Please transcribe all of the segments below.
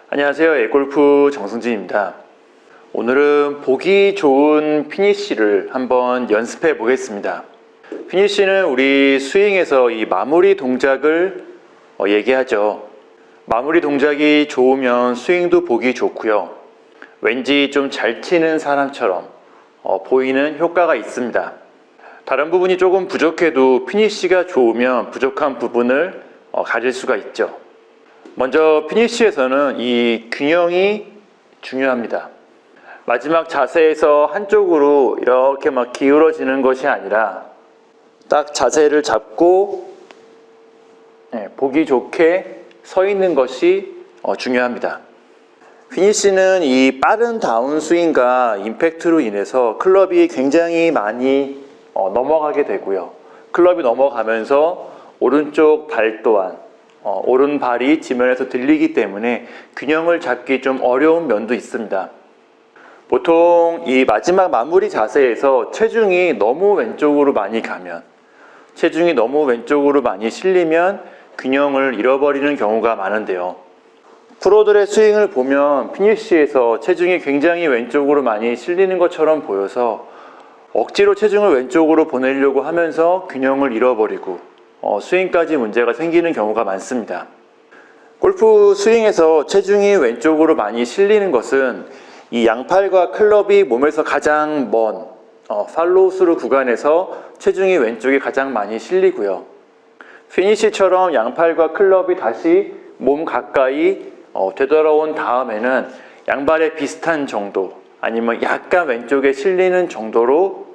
안녕하세요. 에골프 정승진입니다. 오늘은 보기 좋은 피니쉬를 한번 연습해 보겠습니다. 피니쉬는 우리 스윙에서 이 마무리 동작을 얘기하죠. 마무리 동작이 좋으면 스윙도 보기 좋고요. 왠지 좀 잘 치는 사람처럼 보이는 효과가 있습니다. 다른 부분이 조금 부족해도 피니쉬가 좋으면 부족한 부분을 가질 수가 있죠. 먼저 피니쉬에서는 이 균형이 중요합니다. 마지막 자세에서 한쪽으로 이렇게 막 기울어지는 것이 아니라 딱 자세를 잡고 보기 좋게 서 있는 것이 중요합니다. 피니쉬는 이 빠른 다운스윙과 임팩트로 인해서 클럽이 굉장히 많이 넘어가게 되고요. 클럽이 넘어가면서 오른쪽 발 또한 오른발이 지면에서 들리기 때문에 균형을 잡기 좀 어려운 면도 있습니다. 보통 이 마지막 마무리 자세에서 체중이 너무 왼쪽으로 많이 가면, 체중이 너무 왼쪽으로 많이 실리면 균형을 잃어버리는 경우가 많은데요. 프로들의 스윙을 보면 피니쉬에서 체중이 굉장히 왼쪽으로 많이 실리는 것처럼 보여서 억지로 체중을 왼쪽으로 보내려고 하면서 균형을 잃어버리고 스윙까지 문제가 생기는 경우가 많습니다. 골프 스윙에서 체중이 왼쪽으로 많이 실리는 것은 이 양팔과 클럽이 몸에서 가장 먼 팔로우 스루 구간에서 체중이 왼쪽에 가장 많이 실리고요. 피니쉬처럼 양팔과 클럽이 다시 몸 가까이 되돌아온 다음에는 양발의 비슷한 정도 아니면 약간 왼쪽에 실리는 정도로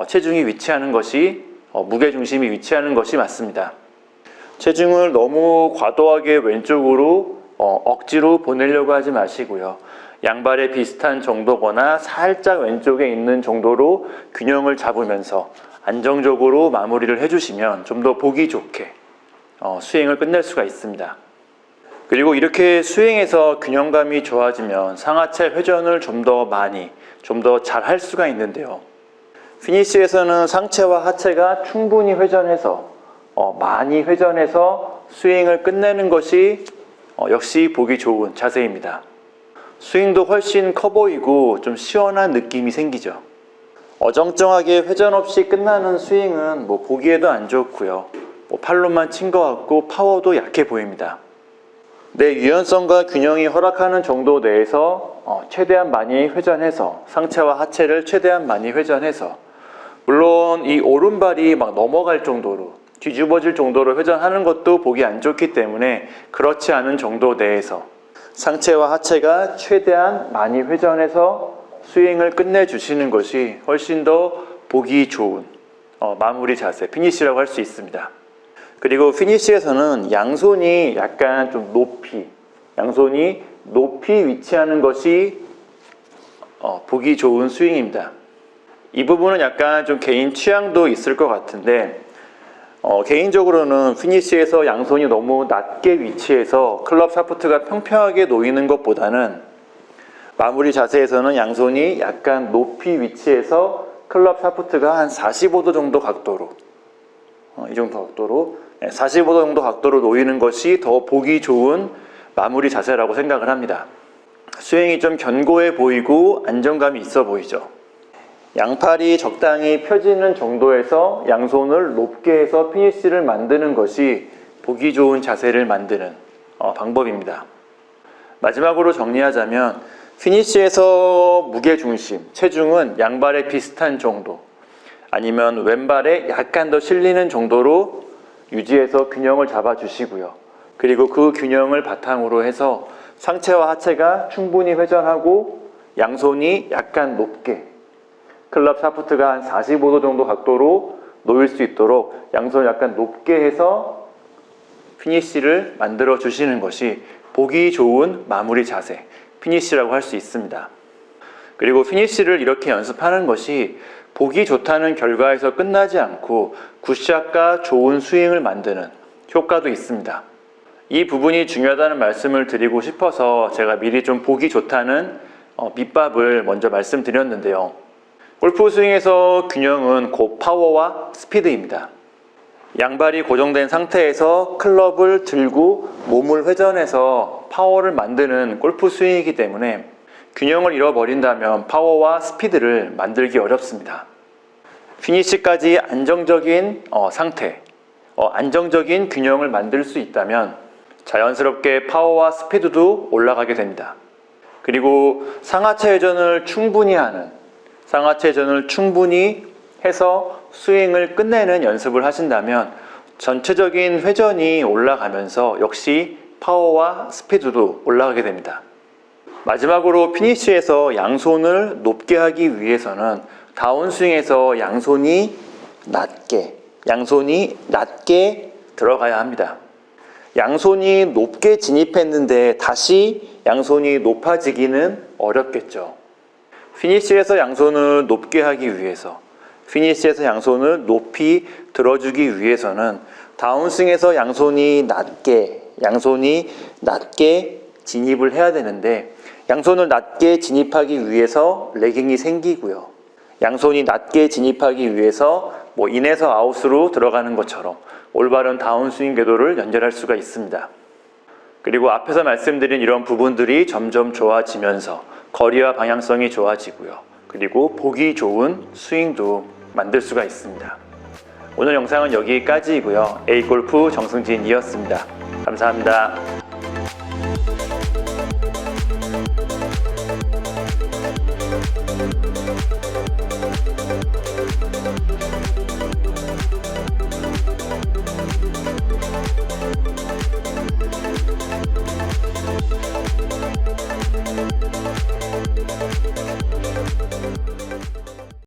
체중이 위치하는 것이 무게중심이 위치하는 것이 맞습니다. 체중을 너무 과도하게 왼쪽으로 억지로 보내려고 하지 마시고요. 양발의 비슷한 정도거나 살짝 왼쪽에 있는 정도로 균형을 잡으면서 안정적으로 마무리를 해주시면 좀 더 보기 좋게 스윙을 끝낼 수가 있습니다. 그리고 이렇게 스윙에서 균형감이 좋아지면 상하체 회전을 좀 더 많이, 좀 더 잘 할 수가 있는데요. 피니쉬에서는 상체와 하체가 충분히 회전해서 많이 회전해서 스윙을 끝내는 것이 역시 보기 좋은 자세입니다. 스윙도 훨씬 커 보이고 좀 시원한 느낌이 생기죠. 어정쩡하게 회전 없이 끝나는 스윙은 보기에도 안 좋고요. 팔로만 친 것 같고 파워도 약해 보입니다. 내 유연성과 균형이 허락하는 정도 내에서 최대한 많이 회전해서 상체와 하체를 최대한 많이 회전해서 물론 이 오른발이 막 넘어갈 정도로 뒤집어질 정도로 회전하는 것도 보기 안 좋기 때문에 그렇지 않은 정도 내에서 상체와 하체가 최대한 많이 회전해서 스윙을 끝내주시는 것이 훨씬 더 보기 좋은 마무리 자세, 피니쉬라고 할 수 있습니다. 그리고 피니쉬에서는 양손이 약간 좀 양손이 높이 위치하는 것이 보기 좋은 스윙입니다. 이 부분은 약간 좀 개인 취향도 있을 것 같은데 개인적으로는 피니쉬에서 양손이 너무 낮게 위치해서 클럽 샤프트가 평평하게 놓이는 것보다는 마무리 자세에서는 양손이 약간 높이 위치해서 클럽 샤프트가 한 45도 정도 각도로 이 정도 각도로 45도 정도 각도로 놓이는 것이 더 보기 좋은 마무리 자세라고 생각을 합니다. 스윙이 좀 견고해 보이고 안정감이 있어 보이죠. 양팔이 적당히 펴지는 정도에서 양손을 높게 해서 피니쉬를 만드는 것이 보기 좋은 자세를 만드는 방법입니다. 마지막으로 정리하자면 피니쉬에서 무게중심, 체중은 양발에 비슷한 정도 아니면 왼발에 약간 더 실리는 정도로 유지해서 균형을 잡아주시고요. 그리고 그 균형을 바탕으로 해서 상체와 하체가 충분히 회전하고 양손이 약간 높게 클럽 샤프트가 한 45도 정도 각도로 놓일 수 있도록 양손을 약간 높게 해서 피니쉬를 만들어 주시는 것이 보기 좋은 마무리 자세, 피니쉬라고 할 수 있습니다. 그리고 피니쉬를 이렇게 연습하는 것이 보기 좋다는 결과에서 끝나지 않고 굿샷과 좋은 스윙을 만드는 효과도 있습니다. 이 부분이 중요하다는 말씀을 드리고 싶어서 제가 미리 좀 보기 좋다는 밑밥을 먼저 말씀드렸는데요. 골프 스윙에서 균형은 곧 파워와 스피드입니다. 양발이 고정된 상태에서 클럽을 들고 몸을 회전해서 파워를 만드는 골프 스윙이기 때문에 균형을 잃어버린다면 파워와 스피드를 만들기 어렵습니다. 피니시까지 안정적인 상태, 안정적인 균형을 만들 수 있다면 자연스럽게 파워와 스피드도 올라가게 됩니다. 그리고 상하체 회전을 충분히 해서 스윙을 끝내는 연습을 하신다면 전체적인 회전이 올라가면서 역시 파워와 스피드도 올라가게 됩니다. 마지막으로 피니쉬에서 양손을 높게 하기 위해서는 다운스윙에서 양손이 낮게 들어가야 합니다. 양손이 높게 진입했는데 다시 양손이 높아지기는 어렵겠죠. 피니쉬에서 양손을 높게 하기 위해서, 피니쉬에서 양손을 높이 들어주기 위해서는 다운스윙에서 양손이 낮게 진입을 해야 되는데 양손을 낮게 진입하기 위해서 레깅이 생기고요. 양손이 낮게 진입하기 위해서 인에서 아웃으로 들어가는 것처럼 올바른 다운스윙 궤도를 연결할 수가 있습니다. 그리고 앞에서 말씀드린 이런 부분들이 점점 좋아지면서 거리와 방향성이 좋아지고요. 그리고 보기 좋은 스윙도 만들 수가 있습니다. 오늘 영상은 여기까지이고요. A골프 정승진이었습니다. 감사합니다.